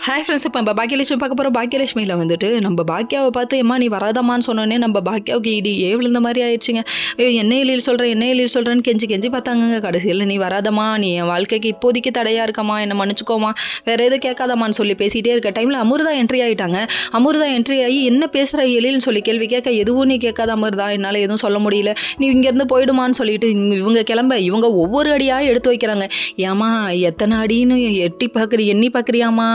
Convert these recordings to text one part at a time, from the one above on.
Hi friends, இப்போ நம்ம பாக்கியலட்சுமி பார்க்க போகிறோம். பாக்கியலட்சுமியில் வந்துட்டு நம்ம பாக்கியாவை பார்த்து எம்மா நீ வராதம்மான்னு சொன்னோன்னே நம்ம பாக்கியாவுக்கு இடியே விழுந்த மாதிரி ஆயிடுச்சுங்க. என்ன எழுதி சொல்கிறேன்னு கெஞ்சி பார்த்தாங்க. கடைசியில் நீ வராதம்மா, நீ என் வாழ்க்கைக்கு இப்போதைக்கு தடையாக இருக்கம்மா, என்னை மன்னிச்சுக்கோமா, வேறு எதுவும் கேட்காதம்மான்னு சொல்லி பேசிகிட்டே இருக்க டைமில் அமிர்தா என்ட்ரி ஆகிட்டாங்க. அமிர்தா என்ட்ரி ஆகி என்ன பேசுகிற எழில்னு சொல்லி கேள்வி கேட்க, எதுவும் நீ கேட்காத அமிர்தா, என்னால் எதுவும் சொல்ல முடியல, நீ இங்கேருந்து போயிடுமான்னு சொல்லிட்டு இவங்க கிளம்ப இவங்க ஒவ்வொரு அடியாக எடுத்து வைக்கிறாங்க. ஏமா எத்தனை அடின்னு எண்ணி பார்க்குறியாமா,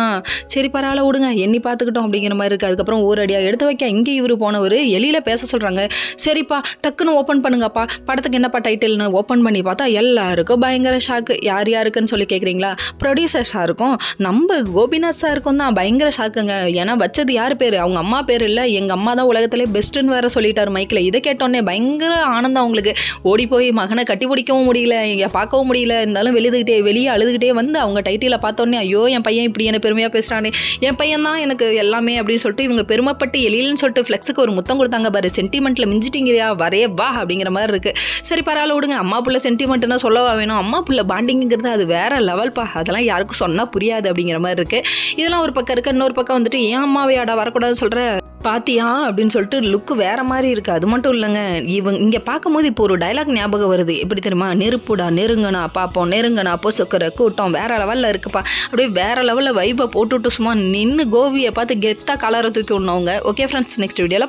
சரி பரவாயில்ல விடுங்க, எண்ணி பார்த்துக்கிட்டோம் அப்படிங்கிற மாதிரி இருக்குது. அதுக்கப்புறம் ஒரு அடியாக எடுத்து வைக்க இங்கே இவர் போனவர் எலியில் பேச சொல்கிறாங்க. சரிப்பா டக்குன்னு ஓப்பன் பண்ணுங்கப்பா, படத்துக்கு என்னப்பா டைட்டில்னு ஓப்பன் பண்ணி பார்த்தா எல்லாருக்கும் பயங்கர ஷாக்கு. யாருக்குன்னு சொல்லி கேட்குறீங்களா? ப்ரொடியூசர் சாருக்கும் நம்ம கோபிநாத் சாருக்கும் தான் பயங்கர ஷாக்குங்க. ஏன்னா வச்சது யார் பேர்? அவங்க அம்மா பேர் இல்லை, எங்கள் அம்மா தான் உலகத்திலே பெஸ்ட்டுன்னு வேறு சொல்லிட்டார் மைக்கில். இதை கேட்டோன்னே பயங்கர ஆனந்தம் அவங்களுக்கு. ஓடி போய் மகனை கட்டி பிடிக்கவும் முடியல, இங்கே பார்க்கவும் முடியல, இருந்தாலும் வெளியே அழுதுகிட்டே வந்து அவங்க டைட்டிலை பார்த்தோன்னே ஐயோ என் பையன் இப்படி என்ன பெருமையாக பேசுகிறானே, என் பையன் தான் எனக்கு எல்லாமே அப்படின்னு சொல்லிட்டு இவங்க பெருமைப்பட்டு எழில்னு சொல்லிட்டு ஃப்ளெக்ஸுக்கு ஒரு முத்தம் கொடுத்தாங்க பாரு. சென்டிமெண்ட்டில் மிஞ்சிட்டிங்கயா, வரே வா அப்படிங்கிற மாதிரி இருக்குது. சரி பரவாயில்ல விடுங்க, அம்மா புள்ள சென்டிமெண்ட்னா சொல்லவா வேணும், அம்மா புள்ள பாண்டிங்கிறது அது வேற லெவல்ப்பா, அதெல்லாம் யாருக்கும் சொன்னால் புரியாது அப்படிங்கிற மாதிரி இருக்குது. இதெல்லாம் ஒரு பக்கம் இருக்குது. இன்னொரு பக்கம் வந்துட்டு ஏன் அம்மாவையாடா வரக்கூடாதுன்னு சொல்கிற பாத்தியா அப்படின்னு சொல்லிட்டு லுக்கு வேற மாதிரி இருக்குது. அது மட்டும் இல்லைங்க, இவங்க இங்கே பார்க்கும்போது இப்போ ஒரு டைலாக் ஞாபகம் வருது. எப்படி தெரியுமா? நெருப்புடா நெருங்கனா பார்ப்போம், நெருங்கனா பொசுக்கிற கூட்டம் வேற லெவலில் இருக்குப்பா. அப்படியே வேற லெவலில் வைப்பை போட்டுவிட்டு சும்மா நின்று கோபியை பார்த்து கெத்தாக கலரை தூக்கி விடணுங்க. ஓகே ஃப்ரெண்ட்ஸ், நெக்ஸ்ட் வீடியோவில்